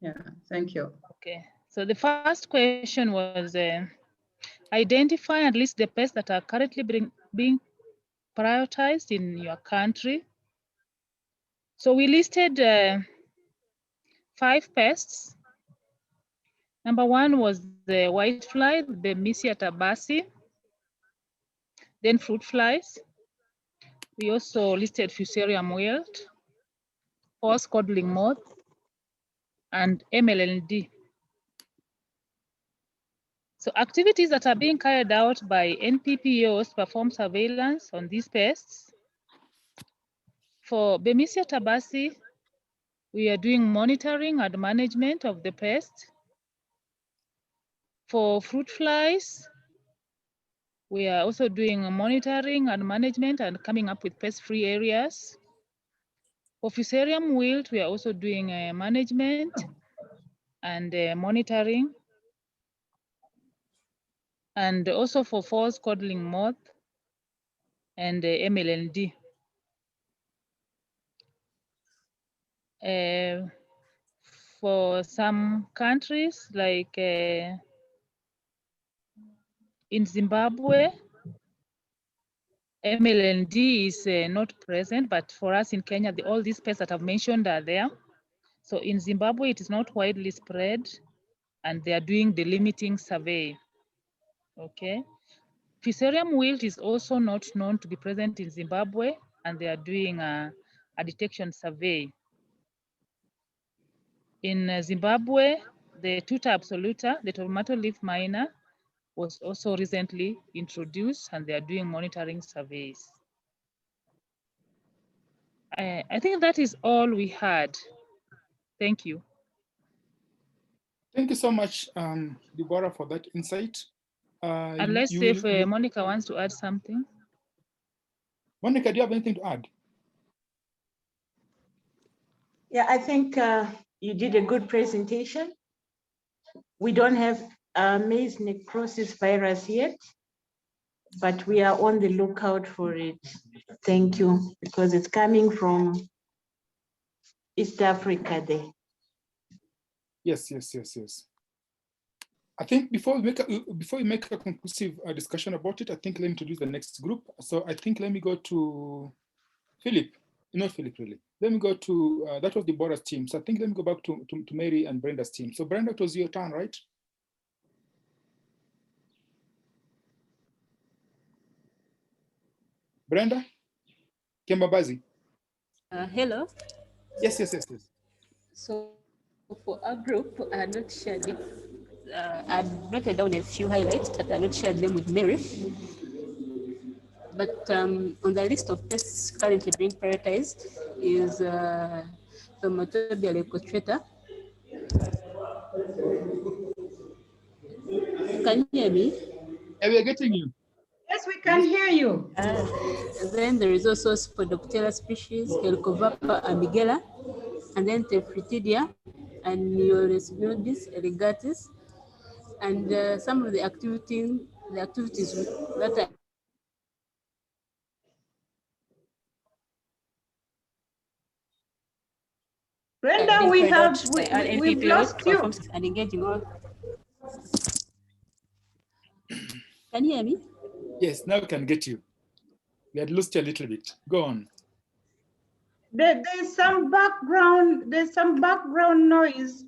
Yeah, thank you. Okay, so the first question was identify and list the pests that are currently being prioritized in your country. So we listed 5 pests. Number 1 was the whitefly, the Bemisia tabasi, then fruit flies. We also listed Fusarium wilt, horse codling moth, and MLND. So activities that are being carried out by NPPOs to perform surveillance on these pests. For Bemisia tabasi, we are doing monitoring and management of the pest. For fruit flies, we are also doing monitoring and management and coming up with pest-free areas. For Fusarium wilt, we are also doing management and monitoring. And also for false codling moth and MLND. For some countries like in Zimbabwe, MLND is not present, but for us in Kenya, all these pests that I've mentioned are there. So in Zimbabwe, it is not widely spread, and they are doing the limiting survey. Okay. Fusarium wilt is also not known to be present in Zimbabwe, and they are doing a detection survey. In Zimbabwe, the Tuta absoluta, the tomato leaf miner, was also recently introduced, and they are doing monitoring surveys. I think that is all we had. Thank you. Thank you so much, Deborah, for that insight. And let's see if Monica wants to add something. Monica, do you have anything to add? Yeah, I think you did a good presentation. We don't have maize necrosis virus yet, but we are on the lookout for it. Thank you, because it's coming from East Africa there. Yes. I think before we make a conclusive discussion about it, I think let me introduce the next group. So I think let me go to Philip. Not Philip, really. Let me go to, that was Deborah's team. So I think let me go back to Mary and Brenda's team. So Brenda, it was your turn, right? Brenda? Kembabazi? Hello. Yes. So for our group, I had not shared it. I noted down a few highlights, but I not shared them with Mary. But on the list of pests currently being prioritized is Tomatobia leucostrata. Can you hear me? Yeah, we are getting you. Yes, we can hear you. Then there is also Spodoptera species, Helicobacter amigala, and then Tephrididia and Neoresbiotis elegatus. And some of the activities that are Brenda, we've lost you. And engaging all. Can you hear me? Yes, now we can get you. We had lost you a little bit. Go on. There's some background noise.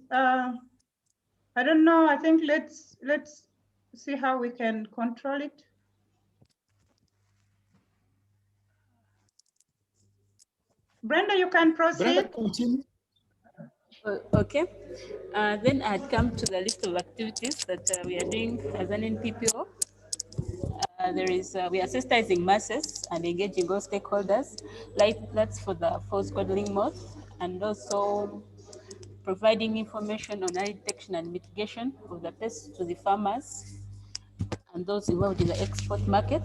I don't know. I think let's see how we can control it. Brenda, you can proceed. Brenda, continue. Okay. Then I had come to the list of activities that we are doing as an NPPO. We are sensitizing masses and engaging all stakeholders. Like that's for the false codling moth, and also providing information on early detection and mitigation of the pests to the farmers and those involved in the export market.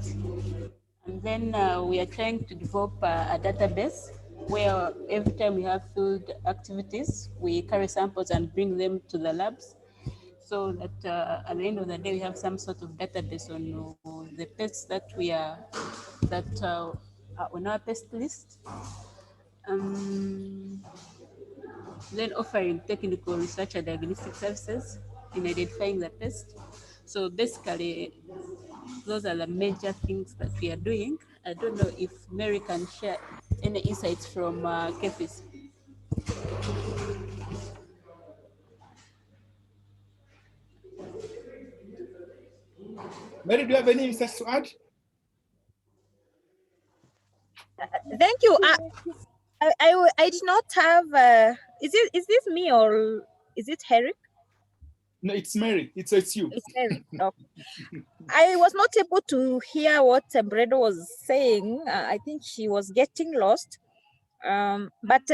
And then we are trying to develop a database where every time we have field activities, we carry samples and bring them to the labs, so that at the end of the day, we have some sort of database on the pests that are on our pest list. then offering technical research and diagnostic services in identifying the pest. So basically, those are the major things that we are doing. I don't know if Mary can share any insights from KEFIS. Mary, do you have any insights to add? Thank you. I did not have. Is this me or is it Eric? No, it's Mary. It's you. It's Eric. Okay. I was not able to hear what Bredo was saying. I think she was getting lost. But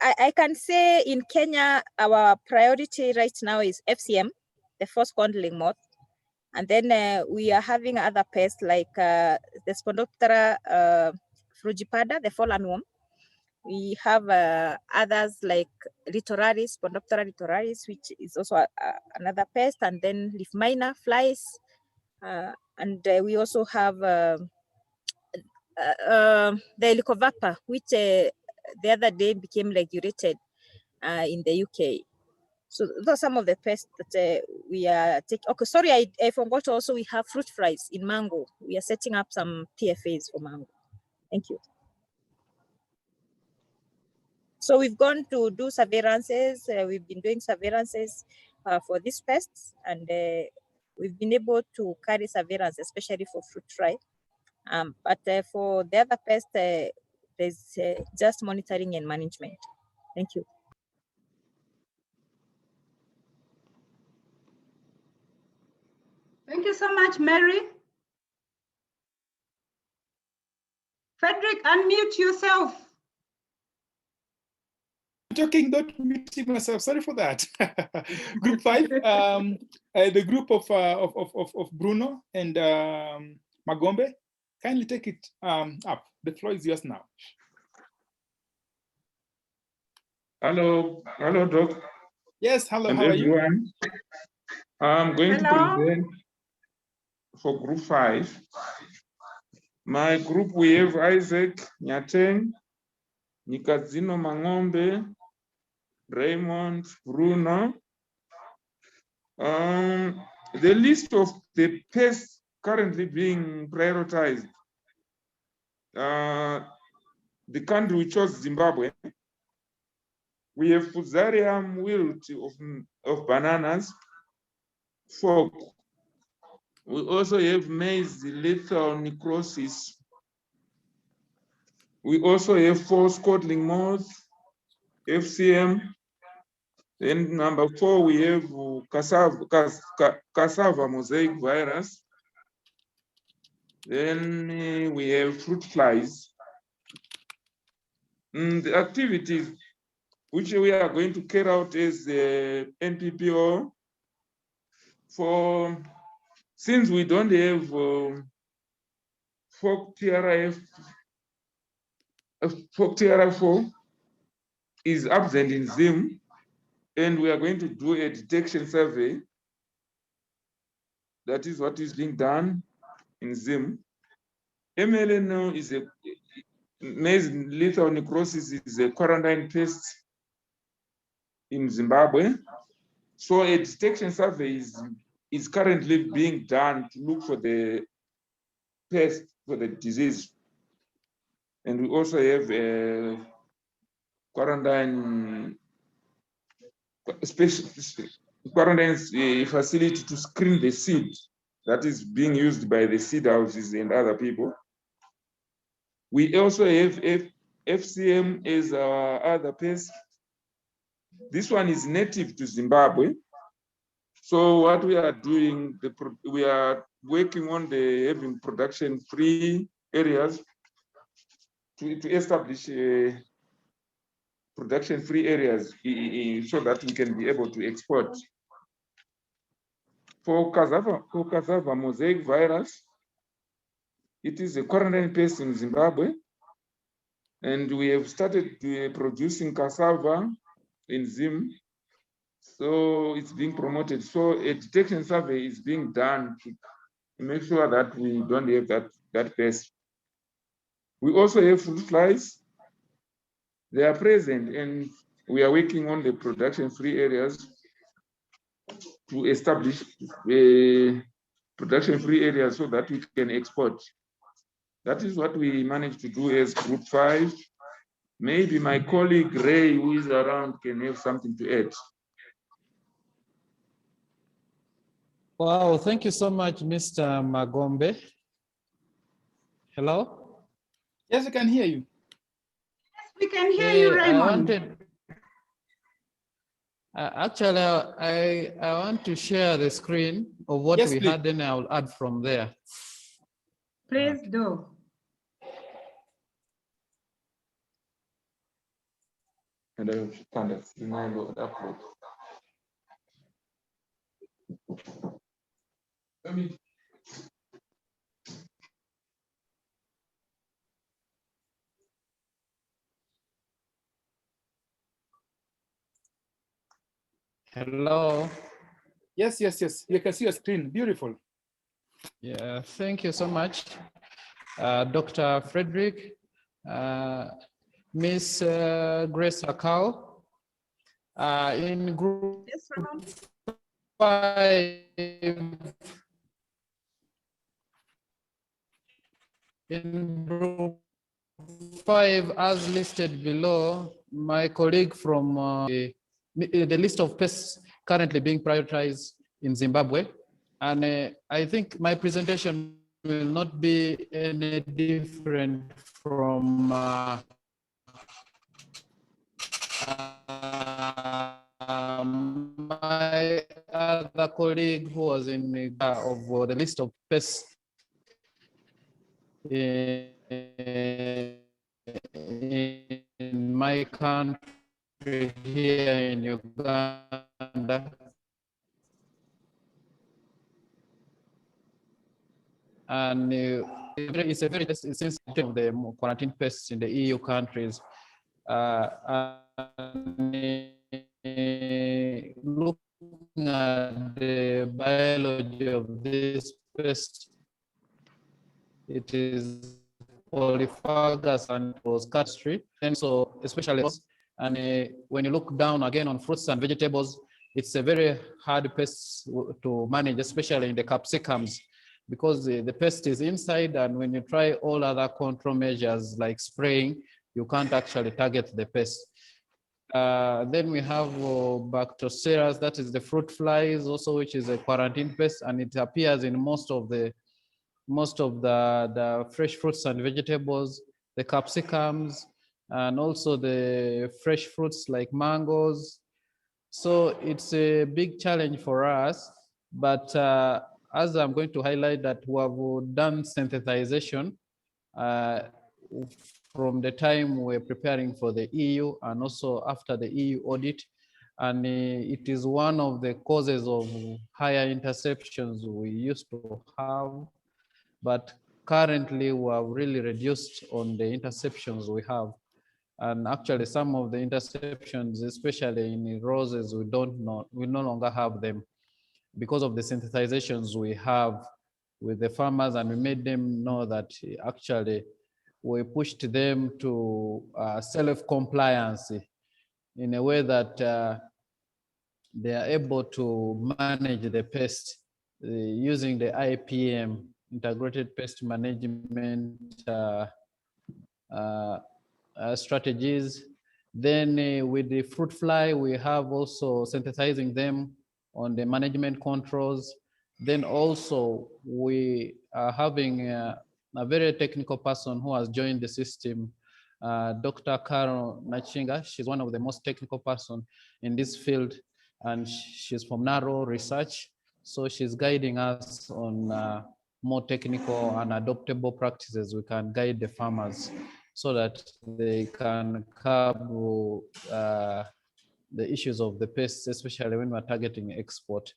I can say in Kenya, our priority right now is FCM, the force coddling moth. And then we are having other pests like the Spondoptera frugipada, the fallen worm. We have others like Litoraris, Spondoptera litoraris, which is also another pest, and then leaf miner flies. And we also have the Helicobacter, which the other day became regulated in the UK. So those are some of the pests that we are taking. Okay, sorry, I forgot also we have fruit flies in mango. We are setting up some PFAs for mango. Thank you. So we've gone to do surveillances. We've been doing surveillances for these pests, and we've been able to carry surveillance, especially for fruit fly. But for the other pests, there's just monitoring and management. Thank you. Thank you so much, Mary. Frederick, unmute yourself. Talking, not muting myself. Sorry for that. Group 5, the group of Bruno and Magombe. Kindly take it up. The floor is yours now. Hello, Doc. Yes, hello. And how everyone. are you? I'm going to present for Group 5. My group, we have Isaac Nyateng, Nikazino Mangombe, Raymond, Bruno. The list of the pests currently being prioritized. The country we chose, Zimbabwe. We have Fusarium wilt of bananas, fork. We also have maize lethal necrosis. We also have force coddling moth, FCM. Then number 4, we have cassava mosaic virus. Then we have fruit flies. The activities which we are going to carry out is the NPPO. Since we don't have fork TRF4 is absent in Zim, and we are going to do a detection survey. That is what is being done in Zim. MLNO is a maize lethal necrosis is a quarantine pest in Zimbabwe. So a detection survey is currently being done to look for the pest, for the disease. And we also have a quarantine facility to screen the seed that is being used by the seed houses and other people. We also have FCM as our other pest. This one is native to Zimbabwe. So what we are doing, we are working on the having production-free areas to establish production-free areas so that we can be able to export. For cassava mosaic virus, it is a quarantine pest in Zimbabwe, and we have started producing cassava in Zim. So it's being promoted. So a detection survey is being done to make sure that we don't have that pest. We also have fruit flies. They are present, and we are working on the production-free areas to establish production-free areas so that we can export. That is what we managed to do as Group 5. Maybe my colleague Ray, who is around, can have something to add. Wow, thank you so much, Mr. Magombe. Hello? Yes, I can hear you. We can hear you, Raymond. Actually, I want to share the screen of what we had, and I'll add from there. Please do. And I will upload. Let me. Hello. Yes. You can see your screen. Beautiful. Yeah, thank you so much, Dr. Frederick, Miss Grace Akao. In group 5, as listed below, my colleague from the list of pests currently being prioritized in Zimbabwe. And I think my presentation will not be any different from my other colleague who was in the list of pests in my country here in Uganda. And it's a very sensitive of the quarantine pests in the EU countries. Looking at the biology of this pest, it is polyphagous and was cut-free, and so especially when you look down again on fruits and vegetables, it's a very hard pest to manage, especially in the capsicums, because the pest is inside, and when you try all other control measures like spraying, you can't actually target the pest. Then we have Bactoceras, that is the fruit flies also, which is a quarantine pest, and it appears in most of the fresh fruits and vegetables, the capsicums, and also the fresh fruits like mangoes. So it's a big challenge for us, but as I'm going to highlight that we have done sensitization from the time we're preparing for the EU and also after the EU audit. And it is one of the causes of higher interceptions we used to have. But currently we have really reduced on the interceptions we have. And actually some of the interceptions, especially in roses, we no longer have them because of the sensitizations we have with the farmers, and we made them know that actually we pushed them to self-compliance in a way that they are able to manage the pest using the IPM, Integrated Pest Management strategies. Then with the fruit fly, we have also synthesizing them on the management controls. Then also we are having a very technical person who has joined the system, Dr. Carol Nachinga. She's one of the most technical person in this field, and she's from Narrow Research. So she's guiding us on more technical and adoptable practices we can guide the farmers so that they can curb the issues of the pests, especially when we're targeting export.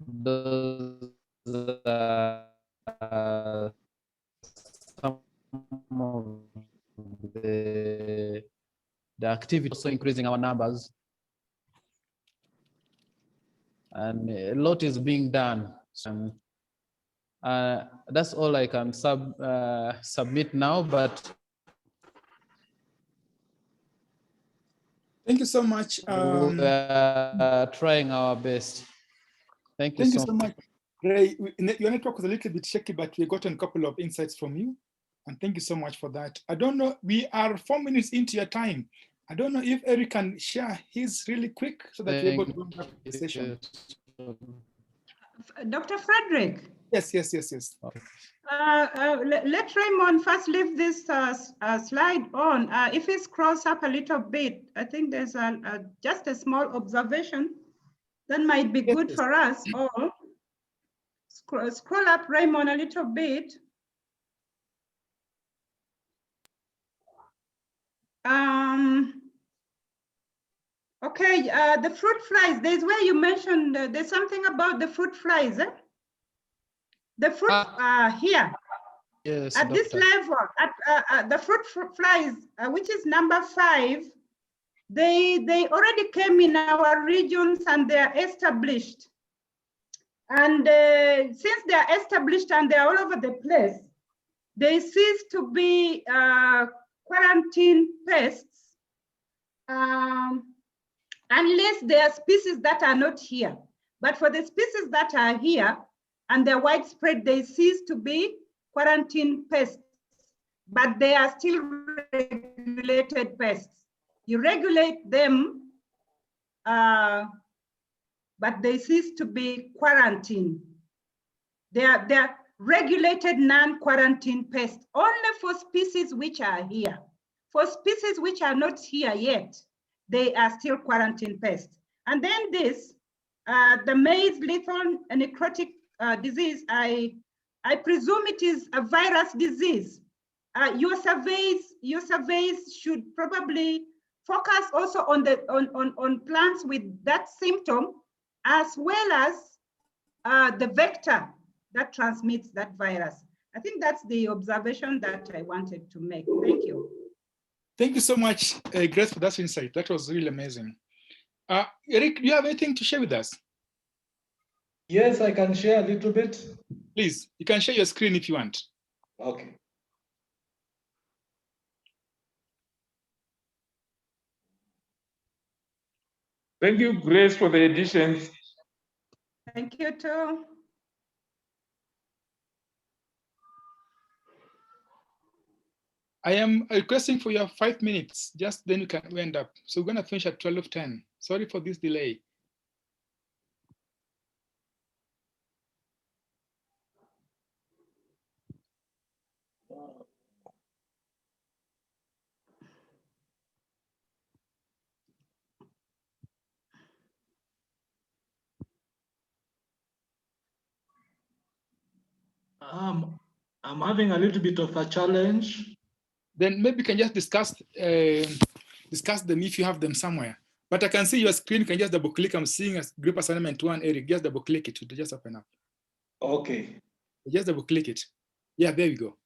Those are some of the activity, also increasing our numbers. And a lot is being done. And that's all I can submit now, but Thank you so much. We are trying our best. Thank you so much. Ray, your network was a little bit shaky, but we got a couple of insights from you. And thank you so much for that. I don't know, we are 4 minutes into your time. I don't know if Eric can share his really quick so that we're able to run up the session. Dr. Frederick. Yes. Let Raymond first leave this slide on. If he scrolls up a little bit, I think there's just a small observation that might be good for us all. Scroll up, Raymond, a little bit. Okay, the fruit flies. There's where you mentioned there's something about the fruit flies. Eh? The fruit here. Yes, at this level, at the fruit flies, which is number 5, they already came in our regions and they are established. And since they are established and they are all over the place, they cease to be quarantine pests unless there are species that are not here. But for the species that are here and they're widespread, they cease to be quarantine pests, but they are still regulated pests. You regulate them, but they cease to be quarantine. They are regulated non-quarantine pests only for species which are here. For species which are not here yet, they are still quarantine pests. And then this, the maize lethal necrotic disease, I presume it is a virus disease. Your surveys should probably focus also on plants with that symptom, as well as the vector that transmits that virus. I think that's the observation that I wanted to make. Thank you. Thank you so much, Grace, for that insight. That was really amazing. Eric, do you have anything to share with us? Yes, I can share a little bit. Please, you can share your screen if you want. Okay. Thank you, Grace, for the additions. Thank you too. I am requesting for your 5 minutes, just then we end up. So we're gonna finish at 12:10. Sorry for this delay. I'm having a little bit of a challenge. Then maybe we can just discuss them if you have them somewhere. But I can see your screen, you can just double click. I'm seeing a group assignment 1, Eric. Just double click it to just open up. Okay. Just double click it. Yeah, there we go.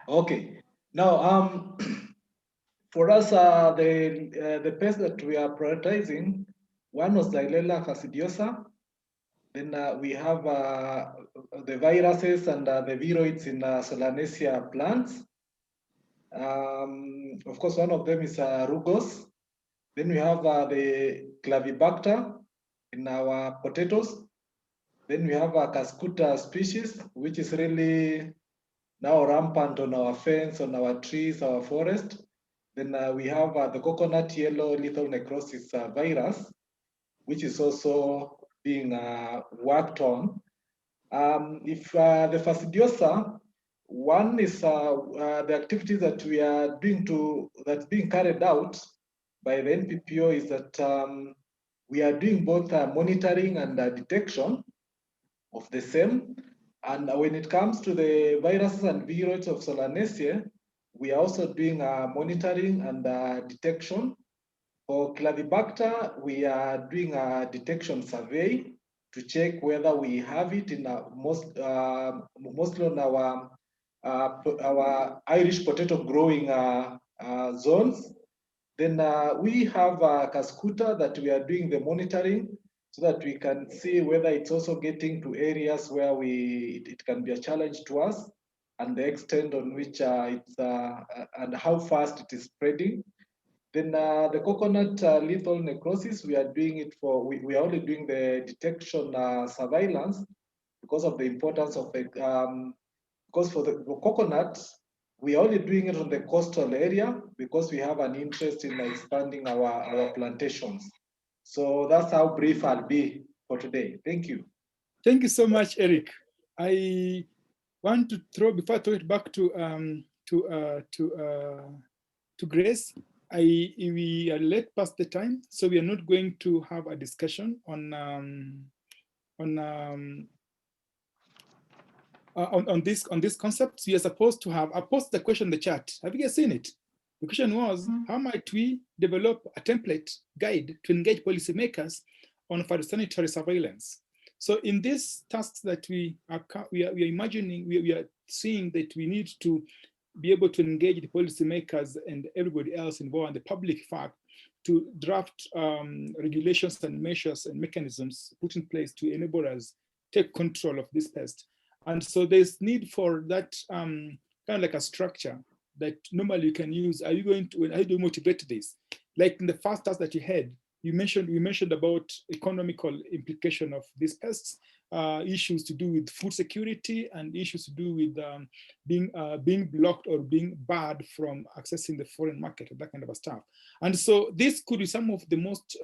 Okay. Now, for us, the pest that we are prioritizing, one was Xylella fastidiosa. Then we have the viruses and the viroids in Solanaceae plants. Of course, one of them is rugose. Then we have the clavibacter in our potatoes. Then we have a Cascuta species, which is really now rampant on our fence, on our trees, our forest. Then we have the coconut yellow lethal necrosis virus, which is also being worked on. If the fastidiosa, one is the activities that we are doing that's being carried out by the NPPO is that we are doing both monitoring and detection of the same. And when it comes to the viruses and viroids of Solanaceae, we are also doing monitoring and detection. For Clavibacter, we are doing a detection survey to check whether we have it in mostly on our Irish potato growing zones. Then we have Cascuta that we are doing the monitoring so that we can see whether it's also getting to areas where it can be a challenge to us, and the extent on which it's and how fast it is spreading. Then the coconut lethal necrosis, we are doing it for, we are only doing the detection surveillance because of the importance of the, because for the coconut, we are only doing it on the coastal area because we have an interest in expanding our plantations. So that's how brief I'll be for today. Thank you. Thank you so much, Eric. I want to throw, before I throw it back to Grace, we are late past the time, so we are not going to have a discussion on this concept. We are supposed to have, I posted the question in the chat. Have you guys seen it? The question was, how might we develop a template guide to engage policymakers on phytosanitary surveillance? So in these tasks that we are imagining, we are seeing that we need to be able to engage the policymakers and everybody else involved in the public fact to draft regulations and measures and mechanisms put in place to enable us take control of this pest. And so there's need for that kind of like a structure that normally you can use. Are you going to, how do you motivate this? Like in the first task that you had, we mentioned about economical implication of these pests, issues to do with food security and issues to do with being blocked or being barred from accessing the foreign market and that kind of stuff. And so this could be some of the most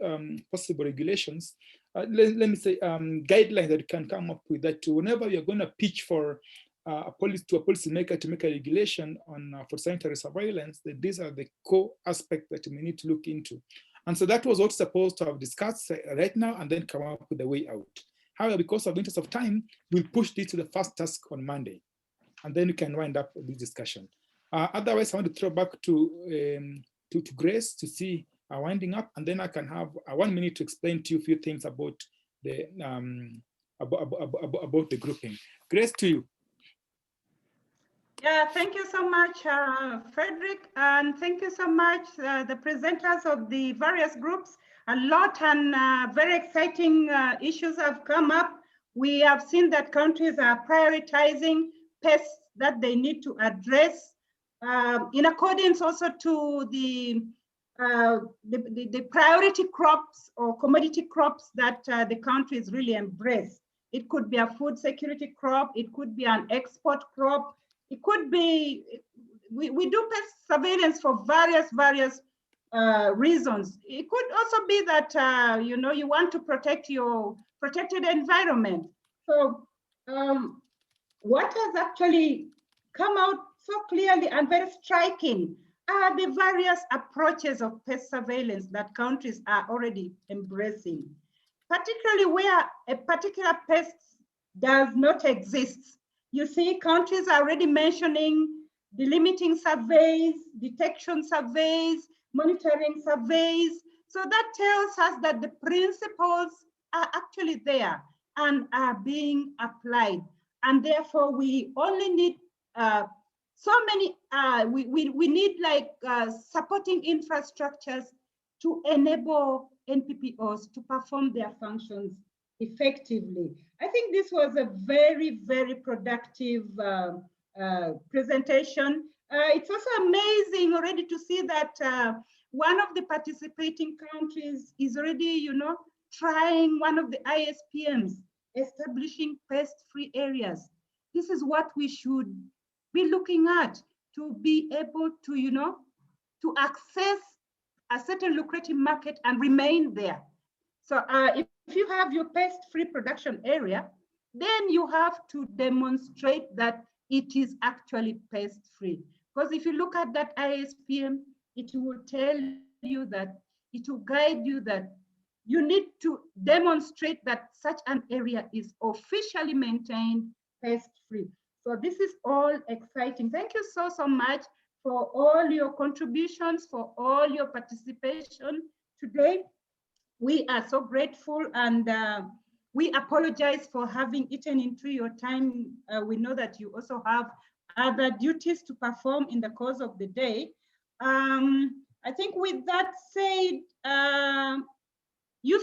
possible regulations, let me say guidelines that you can come up with, that whenever you're going to pitch for a policymaker to make a regulation on for sanitary surveillance, that these are the core aspects that we need to look into. And so that was what's supposed to have discussed right now and then come up with a way out. However, because of interest of time, we'll push this to the first task on Monday, and then we can wind up this discussion. Otherwise, I want to throw back to Grace to see winding up, and then I can have 1 minute to explain to you a few things about the about the grouping. Grace, to you. Yeah, thank you so much, Frederick, and thank you so much, the presenters of the various groups. A lot and very exciting issues have come up. We have seen that countries are prioritizing pests that they need to address in accordance also to the priority crops or commodity crops that the countries really embrace. It could be a food security crop, it could be an export crop, it could be, we do pest surveillance for various reasons. It could also be that, you know, you want to protect your protected environment. So what has actually come out so clearly and very striking are the various approaches of pest surveillance that countries are already embracing, particularly where a particular pest does not exist. You see, countries are already mentioning delimiting surveys, detection surveys, monitoring surveys. So that tells us that the principles are actually there and are being applied. And therefore, we only need we need like supporting infrastructures to enable NPPOs to perform their functions effectively. I think this was a very, very productive presentation. It's also amazing already to see that one of the participating countries is already, you know, trying one of the ISPMs, establishing pest-free areas. This is what we should be looking at, to be able to, you know, to access a certain lucrative market and remain there. So if you have your pest-free production area, then you have to demonstrate that it is actually pest-free. Because if you look at that ISPM, it will tell you that, it will guide you that you need to demonstrate that such an area is officially maintained pest-free. So this is all exciting. Thank you so much for all your contributions, for all your participation today. We are so grateful, and we apologize for having eaten into your time. We know that you also have other duties to perform in the course of the day. I think with that said, you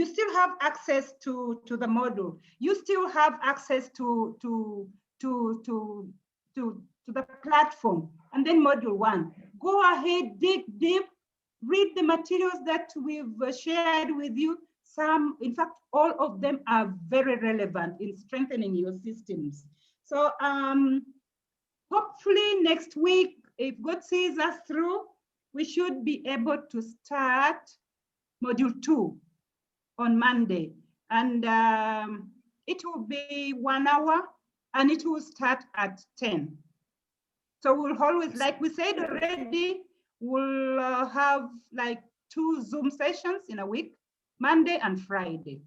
still have access to the module. You still have access to the platform. And then module 1, go ahead, dig deep, read the materials that we've shared with you. Some, in fact, all of them are very relevant in strengthening your systems. So hopefully next week, if God sees us through, we should be able to start module 2 on Monday. And it will be 1 hour and it will start at 10. So we'll always, like we said already, we'll have like 2 Zoom sessions in a week, Monday and Friday.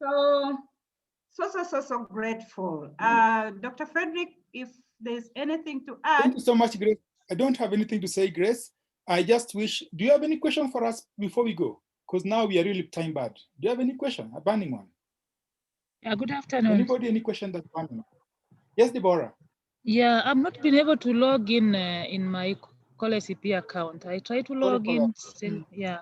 So grateful. Dr. Frederick, if there's anything to add. Thank you so much, Grace. I don't have anything to say, Grace. I just wish, do you have any question for us before we go? Because now we are really time bad. Do you have any question, a burning one? Yeah, good afternoon. Anybody, any question that's burning? Yes, Deborah. Yeah, I've not been able to log in my CP account. I tried to log in, still, yeah.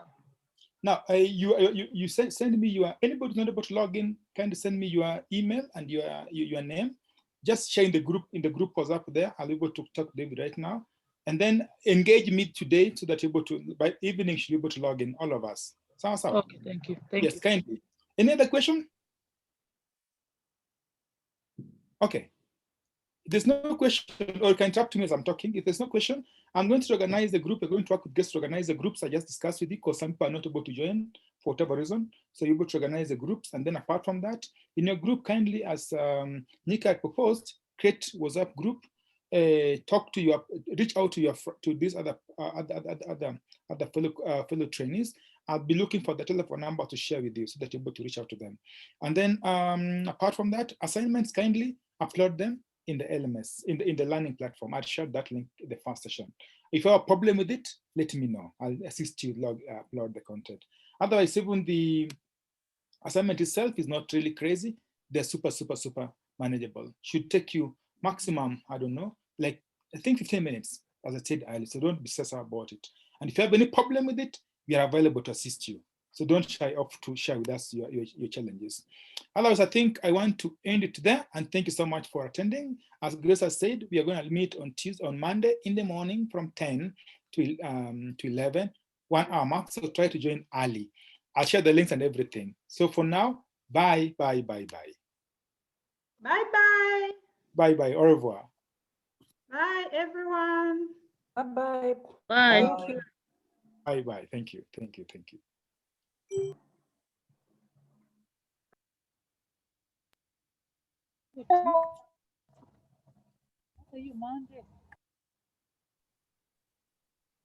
Now, you send me your, anybody not able to log in, kind of send me your email and your name. Just share in the group was up there. I'll be able to talk to David right now. And then engage me today so that you're able to, by evening, you'll be able to log in, all of us. Sounds out. Okay, thank you. Yes, kindly. Any other question? Okay. If there's no question, or you can interrupt me as I'm talking. If there's no question, I'm going to organize the group. We're going to work with guests to organize the groups I just discussed with you, because some people are not able to join for whatever reason. So you're able to organize the groups. And then apart from that, in your group, kindly, as Nika had proposed, create WhatsApp group, talk to your, reach out to these other fellow trainees. I'll be looking for the telephone number to share with you so that you're able to reach out to them. And then apart from that, assignments, kindly upload them in the LMS, in the learning platform. I'll share that link in the first session. If you have a problem with it, let me know. I'll assist you upload the content. Otherwise, even the assignment itself is not really crazy. They're super manageable. Should take you maximum, I don't know, like I think 15 minutes, as I said earlier. So don't be stressed about it. And if you have any problem with it, we are available to assist you. So don't shy off to share with us your challenges. Otherwise, I think I want to end it there. And thank you so much for attending. As Grace has said, we are going to meet on Monday in the morning from 10 to 11, 1 hour max. So try to join early. I'll share the links and everything. So for now, bye. Bye-bye. Bye-bye. Au revoir. Bye, everyone. Bye-bye. Bye. Thank you. Bye-bye. Thank you.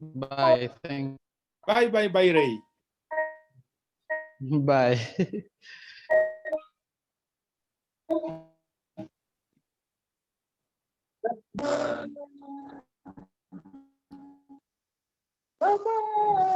Bye. Thank. Bye, Ray. Bye. Bye-bye.